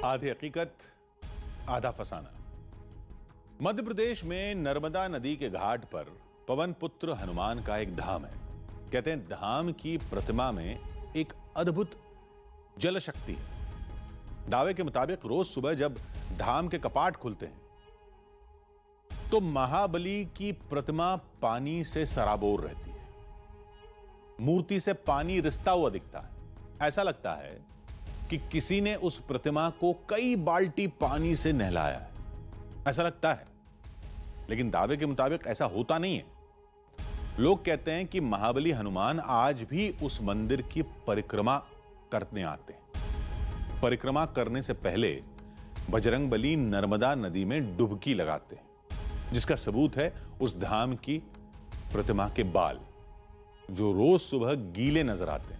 आधी हकीकत आधा फसाना। मध्य प्रदेश में नर्मदा नदी के घाट पर पवन पुत्र हनुमान का एक धाम है। कहते हैं धाम की प्रतिमा में एक अद्भुत जल शक्ति है। दावे के मुताबिक रोज सुबह जब धाम के कपाट खुलते हैं तो महाबली की प्रतिमा पानी से सराबोर रहती है। मूर्ति से पानी रिसता हुआ दिखता है। ऐसा लगता है कि किसी ने उस प्रतिमा को कई बाल्टी पानी से नहलाया है, ऐसा लगता है। लेकिन दावे के मुताबिक ऐसा होता नहीं है। लोग कहते हैं कि महाबली हनुमान आज भी उस मंदिर की परिक्रमा करने आते हैं। परिक्रमा करने से पहले बजरंगबली नर्मदा नदी में डुबकी लगाते हैं, जिसका सबूत है उस धाम की प्रतिमा के बाल, जो रोज सुबह गीले नजर आते हैं।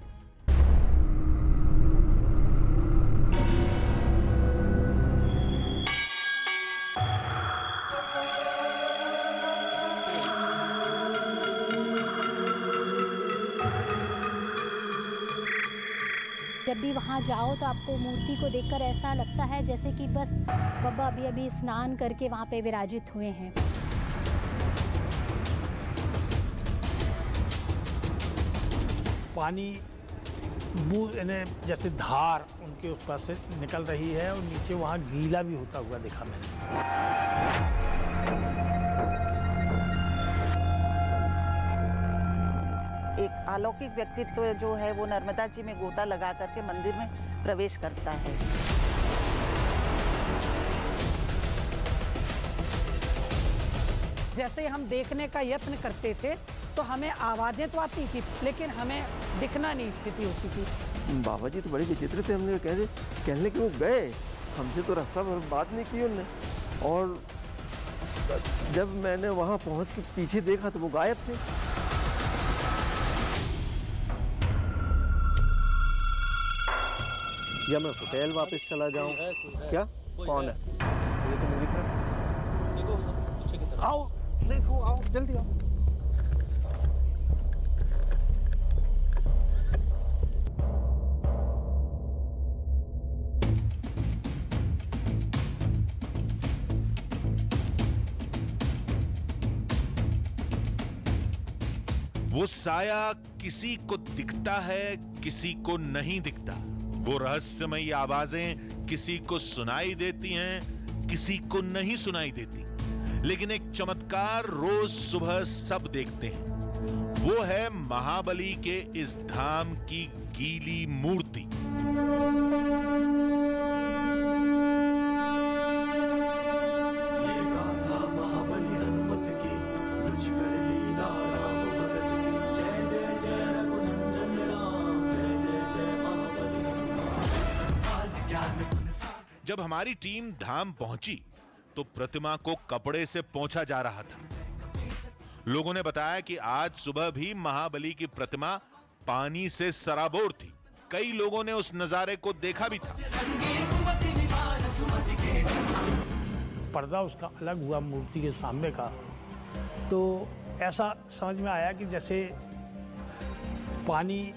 जब भी वहाँ जाओ तो आपको मूर्ति को देखकर ऐसा लगता है जैसे कि बस बाबा अभी स्नान करके वहाँ पे विराजित हुए हैं। पानी बूंद जैसे धार उनके उस पास से निकल रही है और नीचे वहाँ गीला भी होता हुआ देखा मैंने। एक अलौकिक व्यक्तित्व जो है वो नर्मदा जी में गोता लगा करके मंदिर में प्रवेश करता है। जैसे हम देखने का यत्न करते थे तो हमें आवाजें तो आती थी लेकिन हमें दिखना नहीं स्थिति होती थी। बाबा जी तो बड़े विचित्र थे। हमने कहने के वो गए, हमसे तो रास्ता भर बात नहीं की उन्होंने। और जब मैंने वहाँ पहुँच के पीछे देखा तो वो गायब थे। या मैं होटल वापस चला जाऊं? क्या कौन है? ये तो नहीं दिख रहा। देखो आओ, देखो आओ, जल्दी आओ। वो साया किसी को दिखता है, किसी को नहीं दिखता। वो रहस्यमयी आवाजें किसी को सुनाई देती हैं, किसी को नहीं सुनाई देती। लेकिन एक चमत्कार रोज सुबह सब देखते हैं। वो है महाबली के इस धाम की गीली मूर्ति। जब हमारी टीम धाम पहुंची तो प्रतिमा को कपड़े से पोंछा जा रहा था। लोगों ने बताया कि आज सुबह भी महाबली की प्रतिमा पानी से सराबोर थी। कई लोगों ने उस नजारे को देखा भी था। पर्दा उसका अलग हुआ मूर्ति के सामने का, तो ऐसा समझ में आया कि जैसे पानी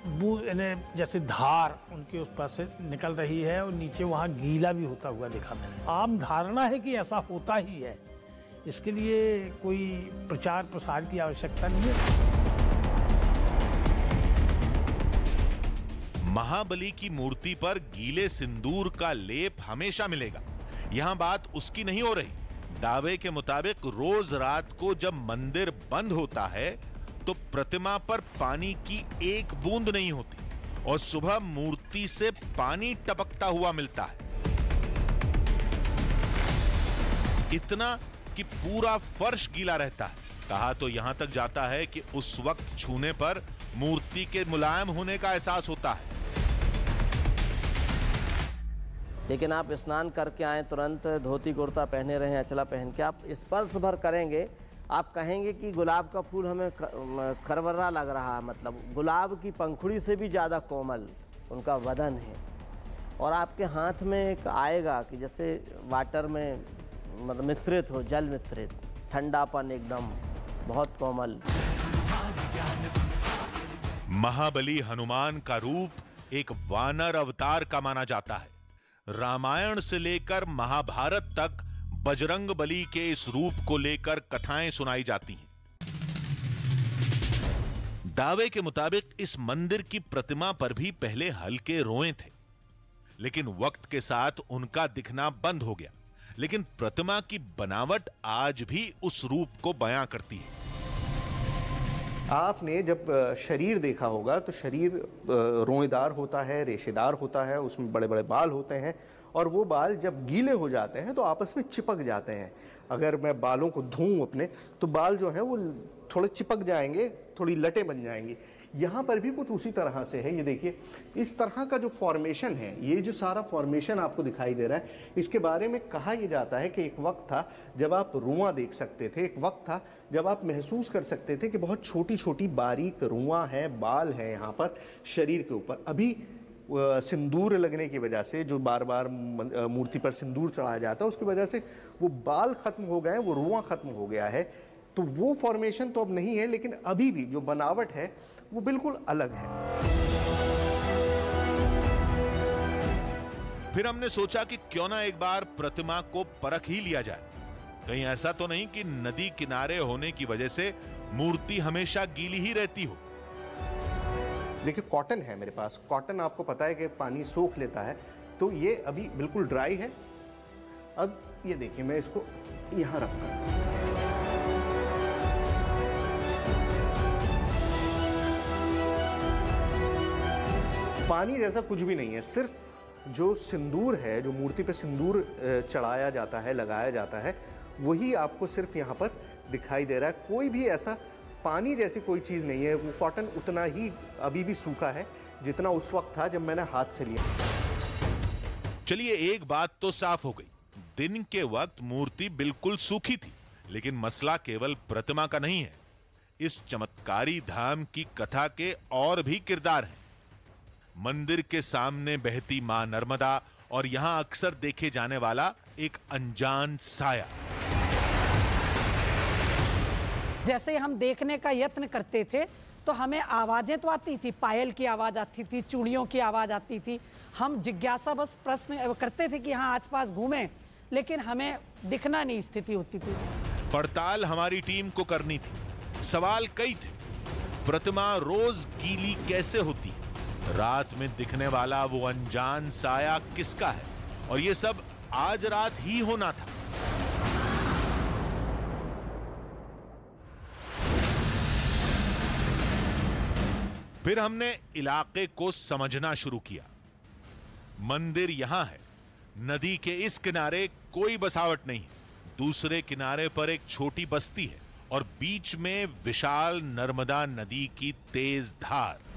बूंद जैसे धार उनके उस पास से निकल रही है और नीचे वहाँ गीला भी होता हुआ देखा मैंने। आम धारणा है कि ऐसा होता ही है, इसके लिए कोई प्रचार प्रसार की आवश्यकता नहीं है। महाबली की मूर्ति पर गीले सिंदूर का लेप हमेशा मिलेगा। यहां बात उसकी नहीं हो रही। दावे के मुताबिक रोज रात को जब मंदिर बंद होता है तो प्रतिमा पर पानी की एक बूंद नहीं होती और सुबह मूर्ति से पानी टपकता हुआ मिलता है। इतना कि पूरा फर्श गीला रहता है। कहा तो यहां तक जाता है कि उस वक्त छूने पर मूर्ति के मुलायम होने का एहसास होता है। लेकिन आप स्नान करके आए, तुरंत धोती कुर्ता पहने रहे, अचला पहन के आप स्पर्श भर करेंगे, आप कहेंगे कि गुलाब का फूल हमें खरवरा लग रहा है। मतलब गुलाब की पंखुड़ी से भी ज़्यादा कोमल उनका वदन है। और आपके हाथ में एक आएगा कि जैसे वाटर में मतलब मिश्रित हो, जल मिश्रित, ठंडापन एकदम बहुत कोमल। महाबली हनुमान का रूप एक वानर अवतार का माना जाता है। रामायण से लेकर महाभारत तक बजरंग बली के इस रूप को लेकर कथाएं सुनाई जाती हैं। दावे के मुताबिक इस मंदिर की प्रतिमा पर भी पहले हल्के रोए थे, लेकिन वक्त के साथ उनका दिखना बंद हो गया। लेकिन प्रतिमा की बनावट आज भी उस रूप को बयां करती है। आपने जब शरीर देखा होगा तो शरीर रोएदार होता है, रेशेदार होता है, उसमें बड़े बड़े बाल होते हैं और वो बाल जब गीले हो जाते हैं तो आपस में चिपक जाते हैं। अगर मैं बालों को धोऊं अपने तो बाल जो है वो थोड़े चिपक जाएंगे, थोड़ी लटें बन जाएंगी। यहाँ पर भी कुछ उसी तरह से है। ये देखिए, इस तरह का जो फॉर्मेशन है, ये जो सारा फॉर्मेशन आपको दिखाई दे रहा है, इसके बारे में कहा यह जाता है कि एक वक्त था जब आप रुआं देख सकते थे, एक वक्त था जब आप महसूस कर सकते थे कि बहुत छोटी छोटी बारीक रुआं है, बाल है यहाँ पर शरीर के ऊपर। अभी सिंदूर लगने की वजह से, जो बार बार मूर्ति पर सिंदूर चढ़ाया जाता है, उसकी वजह से वो बाल खत्म हो गए, वो रुआं खत्म हो गया है। तो वो फॉर्मेशन तो अब नहीं है, लेकिन अभी भी जो बनावट है वो बिल्कुल अलग है। फिर हमने सोचा कि क्यों ना एक बार प्रतिमा को परख ही लिया जाए। कहीं ऐसा तो नहीं कि नदी किनारे होने की वजह से मूर्ति हमेशा गीली ही रहती हो। देखिए, कॉटन है मेरे पास। कॉटन आपको पता है कि पानी सोख लेता है, तो ये अभी बिल्कुल ड्राई है। अब ये देखिए, मैं इसको यहां रखता हूं। पानी जैसा कुछ भी नहीं है, सिर्फ जो सिंदूर है, जो मूर्ति पे सिंदूर चढ़ाया जाता है, लगाया जाता है, वही आपको सिर्फ यहाँ पर दिखाई दे रहा है। कोई भी ऐसा पानी जैसी कोई चीज़ नहीं है। वो कॉटन उतना ही अभी भी सूखा है जितना उस वक्त था जब मैंने हाथ से लिया। चलिए, एक बात तो साफ हो गई, दिन के वक्त मूर्ति बिल्कुल सूखी थी। लेकिन मसला केवल प्रतिमा का नहीं है। इस चमत्कारी धाम की कथा के और भी किरदार हैं। मंदिर के सामने बहती मां नर्मदा और यहां अक्सर देखे जाने वाला एक अनजान साया। जैसे हम देखने का यत्न करते थे तो हमें आवाजें तो आती थी, पायल की आवाज आती थी, चूड़ियों की आवाज आती थी। हम जिज्ञासा बस प्रश्न करते थे कि हाँ आसपास घूमें, लेकिन हमें दिखना नहीं स्थिति होती थी। पड़ताल हमारी टीम को करनी थी। सवाल कई थे। प्रतिमा रोज गीली कैसे होती? रात में दिखने वाला वो अनजान साया किसका है? और ये सब आज रात ही होना था। फिर हमने इलाके को समझना शुरू किया। मंदिर यहां है, नदी के इस किनारे कोई बसावट नहीं है, दूसरे किनारे पर एक छोटी बस्ती है और बीच में विशाल नर्मदा नदी की तेज धार।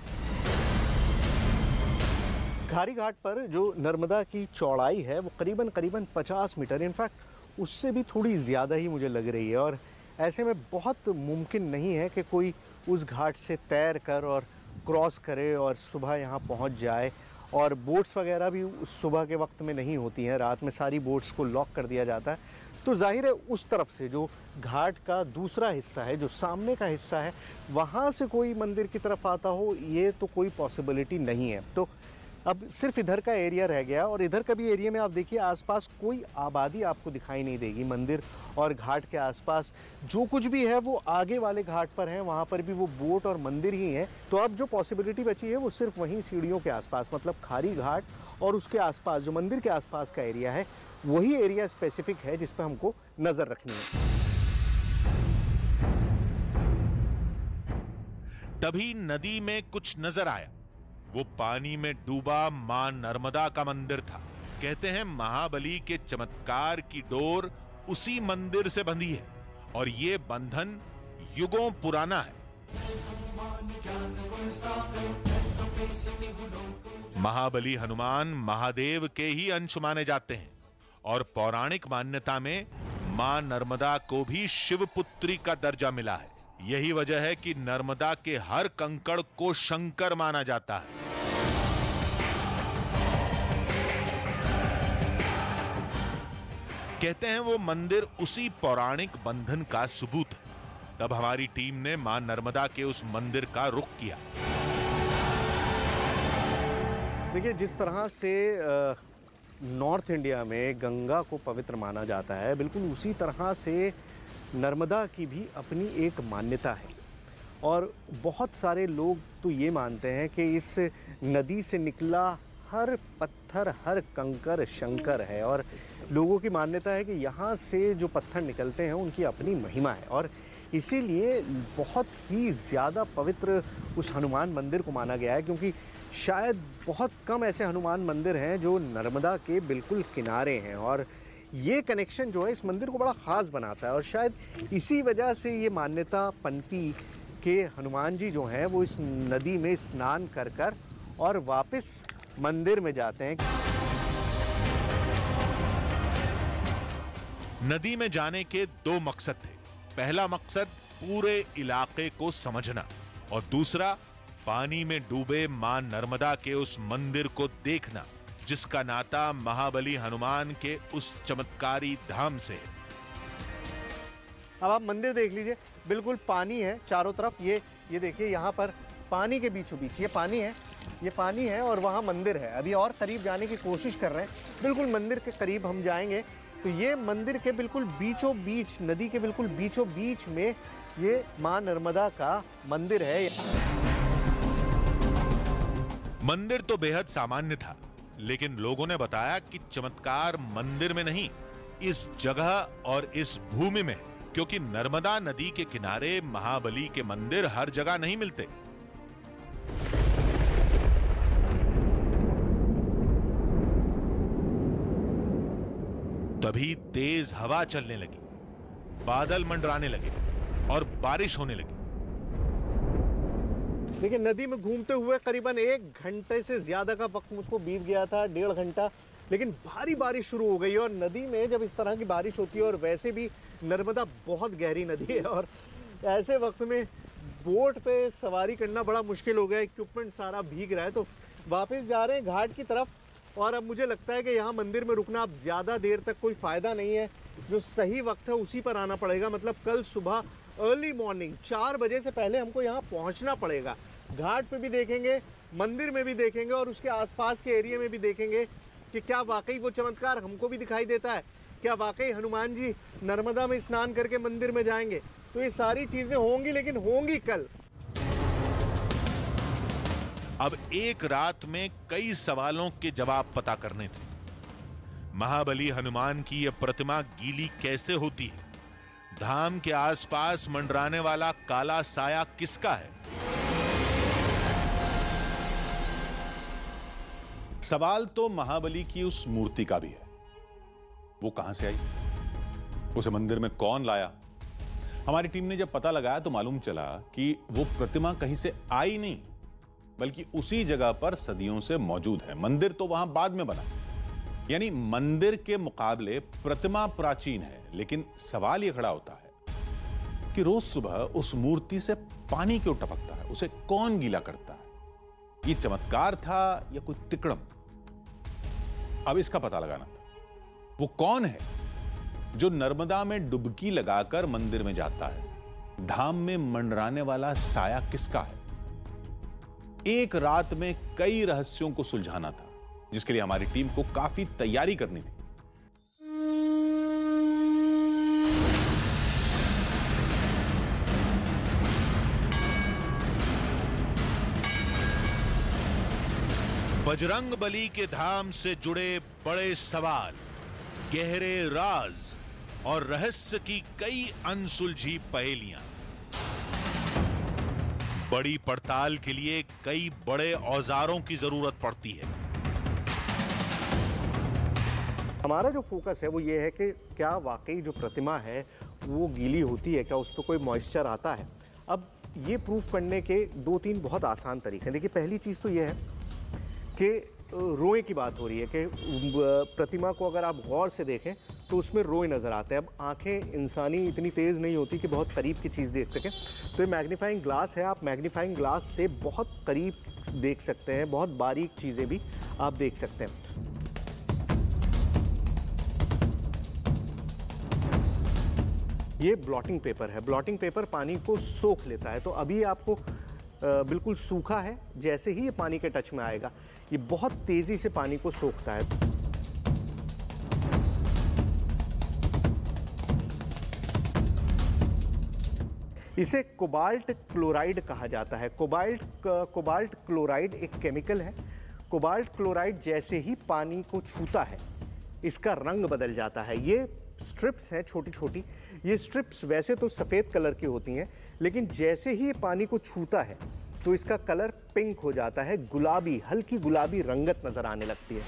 घारी घाट पर जो नर्मदा की चौड़ाई है वो करीबन 50 मीटर, इनफैक्ट उससे भी थोड़ी ज़्यादा ही मुझे लग रही है। और ऐसे में बहुत मुमकिन नहीं है कि कोई उस घाट से तैर कर और क्रॉस करे और सुबह यहाँ पहुँच जाए। और बोट्स वगैरह भी उस सुबह के वक्त में नहीं होती हैं, रात में सारी बोट्स को लॉक कर दिया जाता है। तो जाहिर है उस तरफ से जो घाट का दूसरा हिस्सा है, जो सामने का हिस्सा है, वहाँ से कोई मंदिर की तरफ आता हो, ये तो कोई पॉसिबिलिटी नहीं है। तो अब सिर्फ इधर का एरिया रह गया। और इधर का भी एरिया में आप देखिए, आसपास कोई आबादी आपको दिखाई नहीं देगी। मंदिर और घाट के आसपास जो कुछ भी है वो आगे वाले घाट पर है, वहाँ पर भी वो बोट और मंदिर ही है। तो अब जो पॉसिबिलिटी बची है वो सिर्फ वहीं सीढ़ियों के आसपास, मतलब खारी घाट और उसके आसपास जो मंदिर के आसपास का एरिया है, वही एरिया स्पेसिफिक है जिस पर हमको नजर रखनी है। तभी नदी में कुछ नजर आया। वो पानी में डूबा मां नर्मदा का मंदिर था। कहते हैं महाबली के चमत्कार की डोर उसी मंदिर से बंधी है और ये बंधन युगों पुराना है। महाबली हनुमान महादेव के ही अंश माने जाते हैं और पौराणिक मान्यता में मां नर्मदा को भी शिवपुत्री का दर्जा मिला है। यही वजह है कि नर्मदा के हर कंकड़ को शंकर माना जाता है। कहते हैं वो मंदिर उसी पौराणिक बंधन का सबूत है। तब हमारी टीम ने मां नर्मदा के उस मंदिर का रुख किया। देखिए, जिस तरह से नॉर्थ इंडिया में गंगा को पवित्र माना जाता है, बिल्कुल उसी तरह से नर्मदा की भी अपनी एक मान्यता है। और बहुत सारे लोग तो ये मानते हैं कि इस नदी से निकला हर पत्थर, हर कंकर शंकर है, और लोगों की मान्यता है कि यहाँ से जो पत्थर निकलते हैं उनकी अपनी महिमा है, और इसीलिए बहुत ही ज़्यादा पवित्र उस हनुमान मंदिर को माना गया है, क्योंकि शायद बहुत कम ऐसे हनुमान मंदिर हैं जो नर्मदा के बिल्कुल किनारे हैं। और ये कनेक्शन जो है इस मंदिर को बड़ा ख़ास बनाता है, और शायद इसी वजह से ये मान्यता पनपी के हनुमान जी जो हैं वो इस नदी में स्नान कर कर और वापस मंदिर में जाते हैं। नदी में जाने के दो मकसद थे। पहला मकसद पूरे इलाके को समझना, और दूसरा पानी में डूबे मां नर्मदा के उस मंदिर को देखना, जिसका नाता महाबली हनुमान के उस चमत्कारी धाम से है। अब आप मंदिर देख लीजिए, बिल्कुल पानी है चारों तरफ। ये देखिए, यहाँ पर पानी के बीचों बीच ये पानी है और वहाँ मंदिर है। अभी और करीब जाने की कोशिश कर रहे हैं, बिल्कुल मंदिर के करीब हम जाएंगे तो ये मंदिर के बिल्कुल बीचों बीच, नदी के बिल्कुल बीचों बीच में ये मां नर्मदा का मंदिर है। मंदिर तो बेहद सामान्य था, लेकिन लोगों ने बताया कि चमत्कार मंदिर में नहीं, इस जगह और इस भूमि में, क्योंकि नर्मदा नदी के किनारे महाबली के मंदिर हर जगह नहीं मिलते। तभी तेज हवा चलने लगी, बादल मंडराने लगे और बारिश होने लगी। देखिए, नदी में घूमते हुए करीबन 1 घंटे से ज्यादा का वक्त मुझको बीत गया था, 1.5 घंटा, लेकिन भारी बारिश शुरू हो गई। और नदी में जब इस तरह की बारिश होती है, और वैसे भी नर्मदा बहुत गहरी नदी है, और ऐसे वक्त में बोट पे सवारी करना बड़ा मुश्किल हो गया, इक्विपमेंट सारा भीग रहा है। तो वापस जा रहे हैं घाट की तरफ, और अब मुझे लगता है कि यहाँ मंदिर में रुकना अब ज़्यादा देर तक कोई फ़ायदा नहीं है। जो सही वक्त है उसी पर आना पड़ेगा, मतलब कल सुबह अर्ली मॉर्निंग 4 बजे से पहले हमको यहाँ पहुँचना पड़ेगा। घाट पे भी देखेंगे, मंदिर में भी देखेंगे, और उसके आसपास के एरिया में भी देखेंगे कि क्या वाकई वो चमत्कार हमको भी दिखाई देता है, क्या वाकई हनुमान जी नर्मदा में स्नान करके मंदिर में जाएंगे। तो ये सारी चीज़ें होंगी, लेकिन होंगी कल। अब एक रात में कई सवालों के जवाब पता करने थे। महाबली हनुमान की यह प्रतिमा गीली कैसे होती है? धाम के आसपास मंडराने वाला काला साया किसका है? सवाल तो महाबली की उस मूर्ति का भी है। वो कहां से आई, उसे मंदिर में कौन लाया? हमारी टीम ने जब पता लगाया तो मालूम चला कि वो प्रतिमा कहीं से आई नहीं, बल्कि उसी जगह पर सदियों से मौजूद है। मंदिर तो वहां बाद में बना, यानी मंदिर के मुकाबले प्रतिमा प्राचीन है। लेकिन सवाल यह खड़ा होता है कि रोज सुबह उस मूर्ति से पानी क्यों टपकता है? उसे कौन गीला करता है? ये चमत्कार था या कोई तिकड़म? अब इसका पता लगाना था। वो कौन है जो नर्मदा में डुबकी लगाकर मंदिर में जाता है? धाम में मंडराने वाला साया किसका है? एक रात में कई रहस्यों को सुलझाना था, जिसके लिए हमारी टीम को काफी तैयारी करनी थी। बजरंग बली के धाम से जुड़े बड़े सवाल, गहरे राज और रहस्य की कई अनसुलझी पहेलियां। बड़ी पड़ताल के लिए कई बड़े औजारों की जरूरत पड़ती है। हमारा जो फोकस है वो ये है कि क्या वाकई जो प्रतिमा है वो गीली होती है, क्या उस पर कोई मॉइस्चर आता है। अब ये प्रूफ करने के 2-3 बहुत आसान तरीके हैं। देखिए, पहली चीज़ तो ये है कि रोए की बात हो रही है कि प्रतिमा को अगर आप गौर से देखें तो उसमें रोए नज़र आते हैं। अब आंखें इंसानी इतनी तेज़ नहीं होती कि बहुत करीब की चीज़ देख सकें, तो ये मैग्नीफाइंग ग्लास है। आप मैग्नीफाइंग ग्लास से बहुत करीब देख सकते हैं, बहुत बारीक चीज़ें भी आप देख सकते हैं। ये ब्लॉटिंग पेपर है। ब्लॉटिंग पेपर पानी को सोख लेता है, तो अभी आपको बिल्कुल सूखा है। जैसे ही ये पानी के टच में आएगा, ये बहुत तेज़ी से पानी को सोखता है। इसे कोबाल्ट क्लोराइड कहा जाता है। कोबाल्ट क्लोराइड एक केमिकल है। कोबाल्ट क्लोराइड जैसे ही पानी को छूता है इसका रंग बदल जाता है। ये स्ट्रिप्स हैं छोटी छोटी, ये स्ट्रिप्स वैसे तो सफ़ेद कलर की होती हैं, लेकिन जैसे ही ये पानी को छूता है तो इसका कलर पिंक हो जाता है, गुलाबी, हल्की गुलाबी रंगत नजर आने लगती है।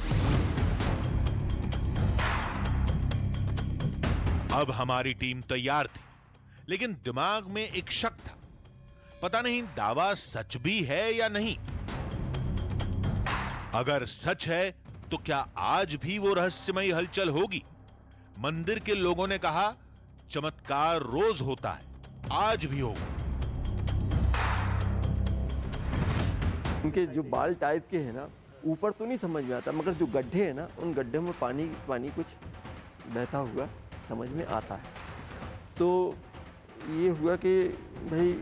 अब हमारी टीम तैयार थी, लेकिन दिमाग में एक शक था। पता नहीं दावा सच भी है या नहीं। अगर सच है तो क्या आज भी वो रहस्यमयी हलचल होगी? मंदिर के लोगों ने कहा चमत्कार रोज होता है, आज भी होगा। उनके जो बाल टाइप के हैं ना, ऊपर तो नहीं समझ में आता, मगर जो गड्ढे हैं ना, उन गड्ढे में पानी कुछ बहता हुआ समझ में आता है। तो ये हुआ कि भाई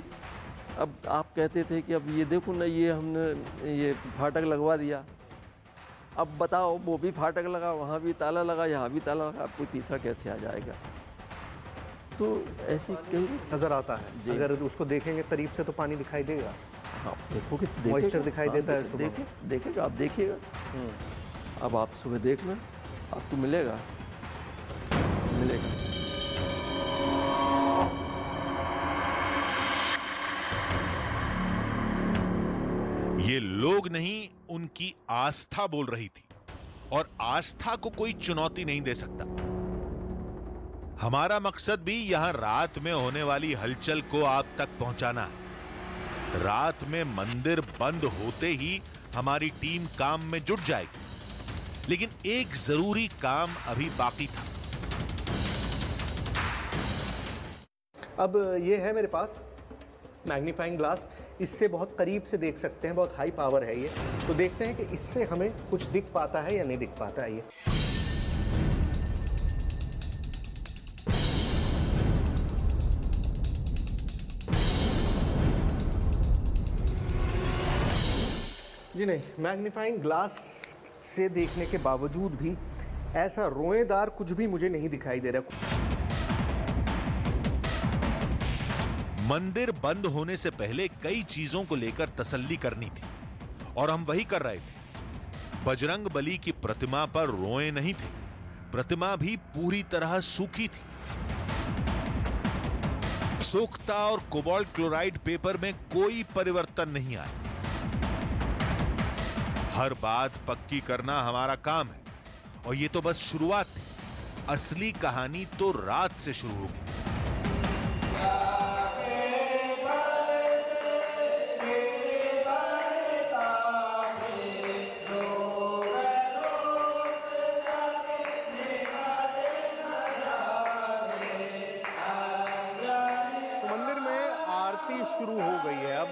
अब आप कहते थे कि अब ये देखो ना, ये हमने ये फाटक लगवा दिया, अब बताओ वो भी फाटक लगा, वहाँ भी ताला लगा, यहाँ भी ताला लगा, आपको तीसरा कैसे आ जाएगा? तो ऐसे कहीं नजर आता है। अगर उसको देखेंगे करीब से तो पानी दिखाई देगा। हाँ देखोगे, मॉइस्चर दिखाई देता है सुबह। देखेगा, आप देखिएगा। अब आप सुबह देखना, आपको मिलेगा। ये लोग नहीं, उनकी आस्था बोल रही थी, और आस्था को कोई चुनौती नहीं दे सकता। हमारा मकसद भी यहां रात में होने वाली हलचल को आप तक पहुंचाना है। रात में मंदिर बंद होते ही हमारी टीम काम में जुट जाएगी, लेकिन एक जरूरी काम अभी बाकी था। अब ये है मेरे पास मैग्नीफाइंग ग्लास, इससे बहुत करीब से देख सकते हैं, बहुत हाई पावर है ये। तो देखते हैं कि इससे हमें कुछ दिख पाता है या नहीं दिख पाता है ये। जी नहीं, मैग्नीफाइंग ग्लास से देखने के बावजूद भी ऐसा रोएदार कुछ भी मुझे नहीं दिखाई दे रहा। मंदिर बंद होने से पहले कई चीजों को लेकर तसल्ली करनी थी, और हम वही कर रहे थे। बजरंग बली की प्रतिमा पर रोए नहीं थे, प्रतिमा भी पूरी तरह सूखी थी। सोख्ता और कोबाल्ट क्लोराइड पेपर में कोई परिवर्तन नहीं आया। हर बात पक्की करना हमारा काम है, और ये तो बस शुरुआत थी। असली कहानी तो रात से शुरू होगी। शुरू हो गई है। अब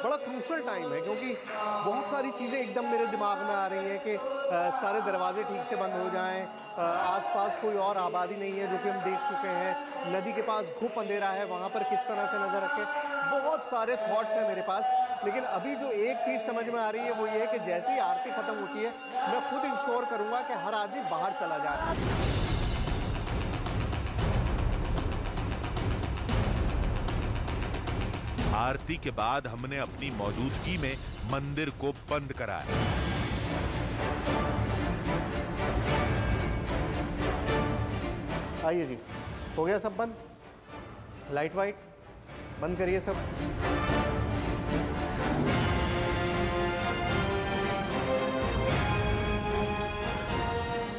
बड़ा क्रूशल टाइम है, क्योंकि बहुत सारी चीज़ें एकदम मेरे दिमाग में आ रही हैं कि सारे दरवाजे ठीक से बंद हो जाएं, आसपास कोई और आबादी नहीं है, जो कि हम देख चुके हैं। नदी के पास घुप अंधेरा है, वहाँ पर किस तरह से नज़र रखें। बहुत सारे थॉट्स हैं मेरे पास, लेकिन अभी जो एक चीज़ समझ में आ रही है वो ये है कि जैसे ही आरती ख़त्म होती है, मैं खुद इंश्योर करूँगा कि हर आदमी बाहर चला जाए। आरती के बाद हमने अपनी मौजूदगी में मंदिर को बंद कराया। आइए जी, हो गया सब बंद। लाइट वाइट बंद करिए सब।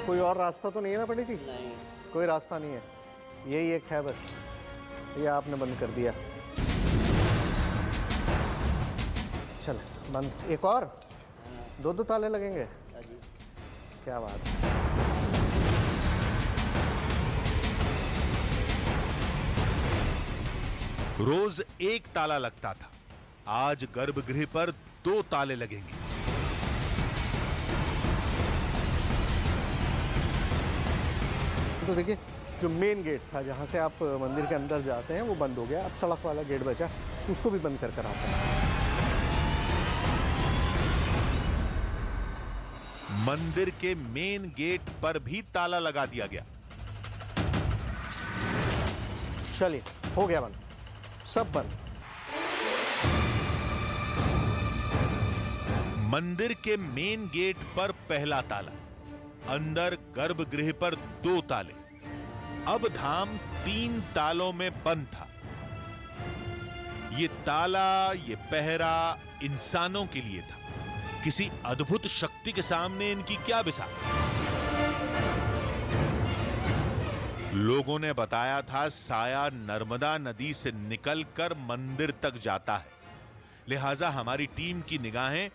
कोई और रास्ता तो नहीं है ना पंडित जी? नहीं, कोई रास्ता नहीं है, यही एक है बस, ये आपने बंद कर दिया। चल बंद। एक और? दो ताले लगेंगे? क्या बात है। रोज एक ताला लगता था, आज गर्भगृह पर 2 ताले लगेंगे। तो देखिए, जो मेन गेट था जहां से आप मंदिर के अंदर जाते हैं वो बंद हो गया। अब सड़क वाला गेट बचा, उसको भी बंद कर आते हैं। मंदिर के मेन गेट पर भी ताला लगा दिया गया। चलिए, हो गया बंद। सब बंद। मंदिर के मेन गेट पर पहला ताला, अंदर गर्भगृह पर 2 ताले। अब धाम 3 तालों में बंद था। ये ताला, ये पहरा इंसानों के लिए था। किसी अद्भुत शक्ति के सामने इनकी क्या बिसात। लोगों ने बताया था साया नर्मदा नदी से निकलकर मंदिर तक जाता है, लिहाजा हमारी टीम की निगाहें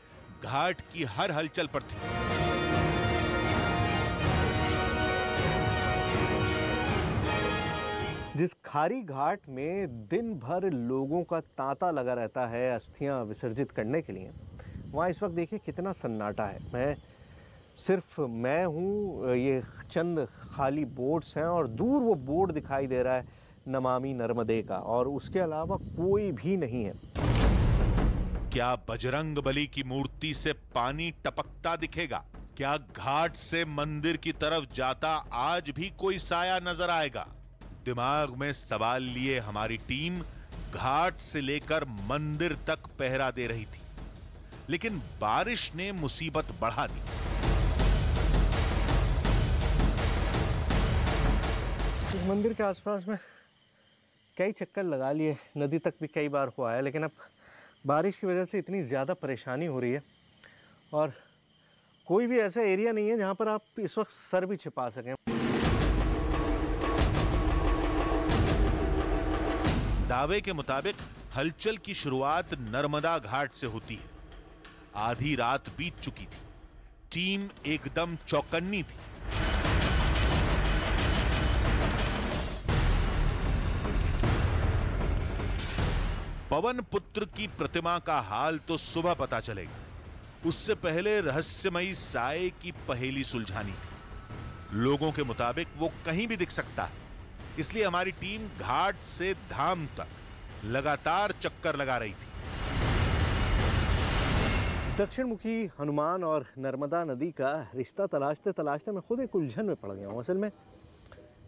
घाट की हर हलचल पर थी। जिस खारी घाट में दिन भर लोगों का तांता लगा रहता है अस्थियां विसर्जित करने के लिए, वहाँ इस वक्त देखिए कितना सन्नाटा है। सिर्फ मैं हूँ, ये चंद खाली बोट्स हैं और दूर वो बोर्ड दिखाई दे रहा है नमामि नर्मदे का, और उसके अलावा कोई भी नहीं है। क्या बजरंग बली की मूर्ति से पानी टपकता दिखेगा? क्या घाट से मंदिर की तरफ जाता आज भी कोई साया नजर आएगा? दिमाग में सवाल लिए हमारी टीम घाट से लेकर मंदिर तक पहरा दे रही थी, लेकिन बारिश ने मुसीबत बढ़ा दी। इस मंदिर के आसपास में कई चक्कर लगा लिए, नदी तक भी कई बार हुआ है, लेकिन अब बारिश की वजह से इतनी ज़्यादा परेशानी हो रही है और कोई भी ऐसा एरिया नहीं है जहाँ पर आप इस वक्त सर भी छिपा सकें। दावे के मुताबिक हलचल की शुरुआत नर्मदा घाट से होती है। आधी रात बीत चुकी थी, टीम एकदम चौकन्नी थी। पवन पुत्र की प्रतिमा का हाल तो सुबह पता चलेगा, उससे पहले रहस्यमयी साए की पहेली सुलझानी थी। लोगों के मुताबिक वो कहीं भी दिख सकता है, इसलिए हमारी टीम घाट से धाम तक लगातार चक्कर लगा रही थी। दक्षिण मुखी हनुमान और नर्मदा नदी का रिश्ता तलाशते तलाशते मैं खुद एक उलझन में पड़ गया हूँ। असल में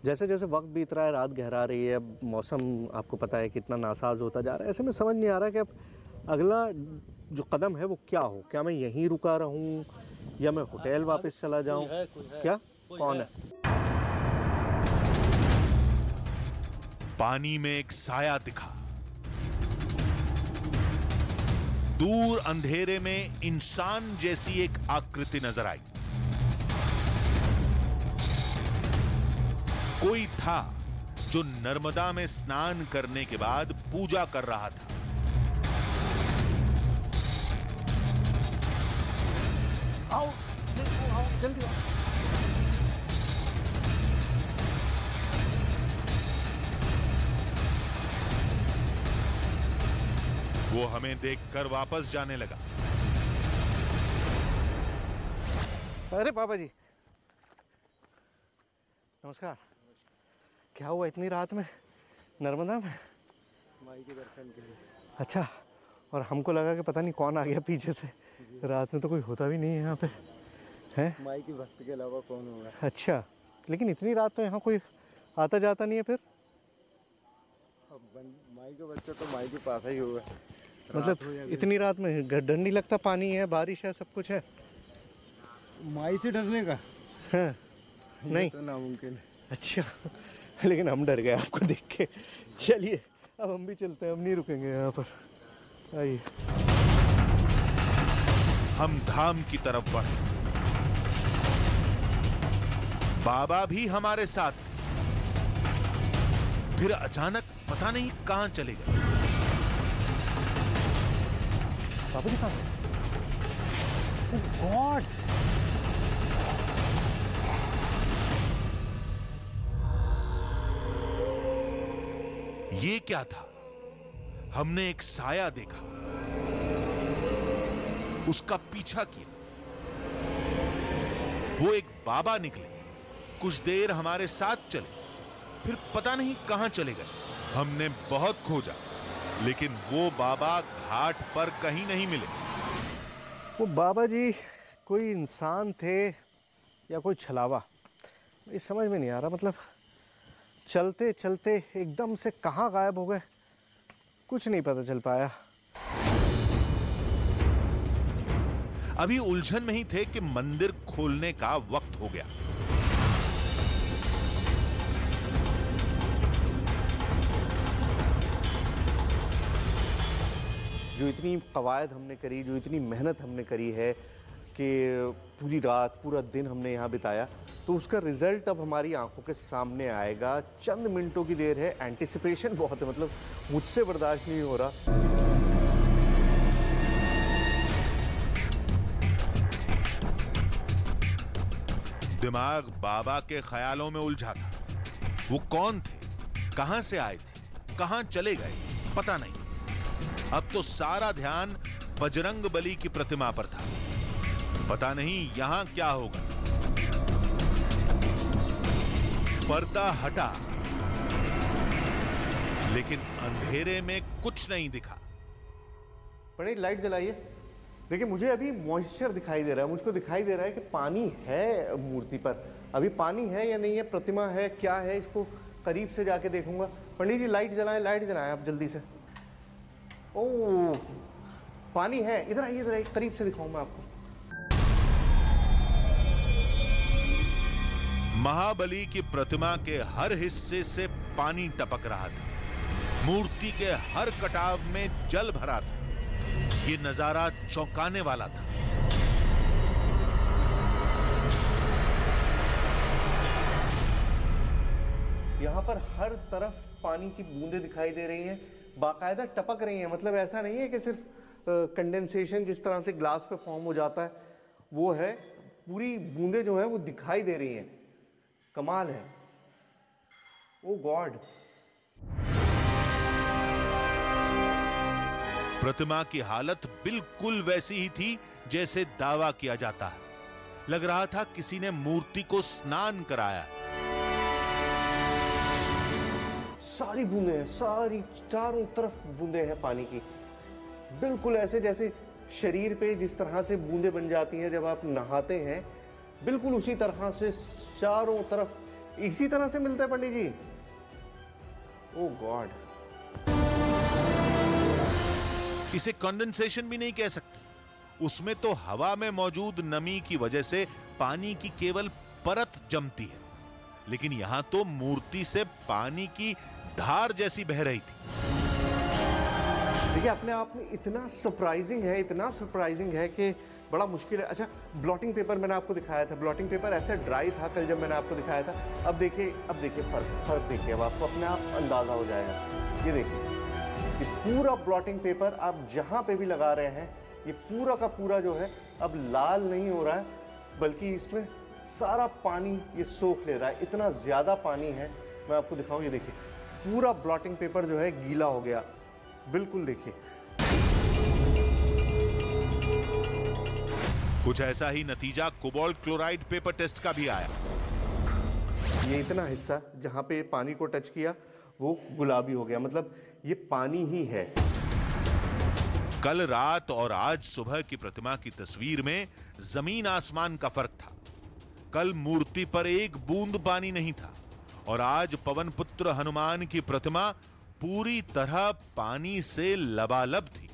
जैसे जैसे वक्त बीत रहा है, रात गहरा रही है, अब मौसम आपको पता है कितना नासाज होता जा रहा है, ऐसे में समझ नहीं आ रहा कि अब अगला जो कदम है वो क्या हो। क्या मैं यहीं रुका रहूं या मैं होटल वापस चला जाऊं? क्या कौन है? पानी में एक साया दिखा। दूर अंधेरे में इंसान जैसी एक आकृति नजर आई। कोई था जो नर्मदा में स्नान करने के बाद पूजा कर रहा था। आओ, जल्दी आओ। वो हमें देखकर वापस जाने लगा। अरे बाबा जी, नमस्कार। क्या हुआ इतनी रात में नर्मदा में? माई के दर्शन के लिए। अच्छा, और हमको लगा कि पता नहीं कौन आ गया पीछे से। रात में तो कोई होता भी नहीं है यहाँ पे, हैं? माई की भक्त के अलावा कौन होगा? अच्छा, लेकिन इतनी रात तो यहाँ कोई आता जाता नहीं है फिर? अब माई का बच्चा तो माई के पास ही होगा। मतलब इतनी रात में डर नहीं लगता? पानी है, बारिश है, सब कुछ है। माई से डरने का? हाँ, नहीं तो नामुमकिन है। अच्छा, लेकिन हम डर गए आपको देख के। चलिए अब हम भी चलते हैं, हम नहीं रुकेंगे यहाँ पर। आइए। हम धाम की तरफ बढ़े। बाबा भी हमारे साथ थे। फिर अचानक पता नहीं कहां चले गए। बाबा जी कहाँ? गॉड! ये क्या था? हमने एक साया देखा, उसका पीछा किया। वो एक बाबा निकले, कुछ देर हमारे साथ चले, फिर पता नहीं कहां चले गए। हमने बहुत खोजा, लेकिन वो बाबा घाट पर कहीं नहीं मिले। वो बाबा जी कोई इंसान थे या कोई छलावा, ये समझ में नहीं आ रहा। मतलब चलते चलते एकदम से कहाँ गायब हो गए, कुछ नहीं पता चल पाया। अभी उलझन में ही थे कि मंदिर खोलने का वक्त हो गया। जो इतनी कवायद हमने करी, जो इतनी मेहनत हमने करी है कि पूरी रात पूरा दिन हमने यहाँ बिताया, तो उसका रिजल्ट अब हमारी आंखों के सामने आएगा। चंद मिनटों की देर है, एंटिसिपेशन बहुत है, मतलब मुझसे बर्दाश्त नहीं हो रहा। दिमाग बाबा के ख्यालों में उलझा था। वो कौन थे, कहां से आए थे, कहां चले गए, पता नहीं। अब तो सारा ध्यान बजरंग बली की प्रतिमा पर था। पता नहीं यहां क्या होगा। पर्दा हटा, लेकिन अंधेरे में कुछ नहीं दिखा। पंडित लाइट जलाइए। देखिए मुझे अभी मॉइस्चर दिखाई दे रहा है, मुझको दिखाई दे रहा है कि पानी है मूर्ति पर। अभी पानी है या नहीं है, प्रतिमा है, क्या है, इसको करीब से जाके देखूंगा। पंडित जी लाइट जलाएं आप जल्दी से। ओह पानी है, इधर आइए करीब से दिखाऊं मैं आपको। महाबली की प्रतिमा के हर हिस्से से पानी टपक रहा था। मूर्ति के हर कटाव में जल भरा था। ये नजारा चौंकाने वाला था। यहाँ पर हर तरफ पानी की बूंदें दिखाई दे रही हैं, बाकायदा टपक रही हैं। मतलब ऐसा नहीं है कि सिर्फ कंडेंसेशन जिस तरह से ग्लास पे फॉर्म हो जाता है वो है, पूरी बूंदें जो है वो दिखाई दे रही हैं। कमाल है। ओ गॉड। प्रतिमा की हालत बिल्कुल वैसी ही थी जैसे दावा किया जाता है। लग रहा था किसी ने मूर्ति को स्नान कराया। सारी बूंदें हैं, सारी चारों तरफ बूंदें हैं पानी की। बिल्कुल ऐसे जैसे शरीर पे जिस तरह से बूंदें बन जाती हैं जब आप नहाते हैं, बिल्कुल उसी तरह से चारों तरफ इसी तरह से मिलता है पंडित जी। ओ गॉड। इसे कंडेंसेशन भी नहीं कह सकते। उसमें तो हवा में मौजूद नमी की वजह से पानी की केवल परत जमती है, लेकिन यहां तो मूर्ति से पानी की धार जैसी बह रही थी। देखिए अपने आप में इतना सरप्राइजिंग है कि बड़ा मुश्किल है। अच्छा ब्लॉटिंग पेपर मैंने आपको दिखाया था, ब्लॉटिंग पेपर ऐसे ड्राई था कल जब मैंने आपको दिखाया था। अब देखिए फर्क देखिए, अब आपको अपने आप अंदाजा हो जाएगा। ये देखिए ये पूरा ब्लॉटिंग पेपर आप जहां पे भी लगा रहे हैं, ये पूरा का पूरा जो है अब लाल नहीं हो रहा है, बल्कि इसमें सारा पानी ये सोख ले रहा है। इतना ज्यादा पानी है, मैं आपको दिखाऊं। ये देखिए पूरा ब्लॉटिंग पेपर जो है गीला हो गया बिल्कुल। देखिए कुछ ऐसा ही नतीजा कोबाल्ट क्लोराइड पेपर टेस्ट का भी आया। ये इतना हिस्सा जहां पे पानी को टच किया वो गुलाबी हो गया, मतलब ये पानी ही है। कल रात और आज सुबह की प्रतिमा की तस्वीर में जमीन आसमान का फर्क था। कल मूर्ति पर एक बूंद पानी नहीं था और आज पवन पुत्र हनुमान की प्रतिमा पूरी तरह पानी से लबालब थी।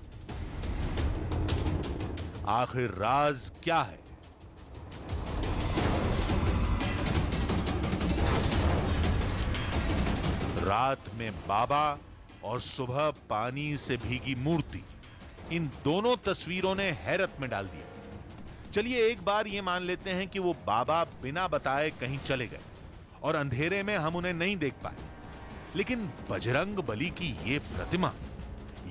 आखिर राज क्या है? रात में बाबा और सुबह पानी से भीगी मूर्ति, इन दोनों तस्वीरों ने हैरत में डाल दिया। चलिए एक बार यह मान लेते हैं कि वो बाबा बिना बताए कहीं चले गए और अंधेरे में हम उन्हें नहीं देख पाए, लेकिन बजरंग बली की ये प्रतिमा,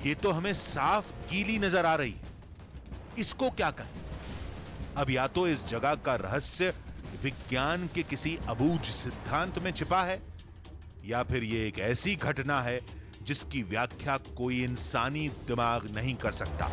ये तो हमें साफ गीली नजर आ रही है। इसको क्या कहें? अब या तो इस जगह का रहस्य विज्ञान के किसी अबूझ सिद्धांत में छिपा है, या फिर यह एक ऐसी घटना है जिसकी व्याख्या कोई इंसानी दिमाग नहीं कर सकता।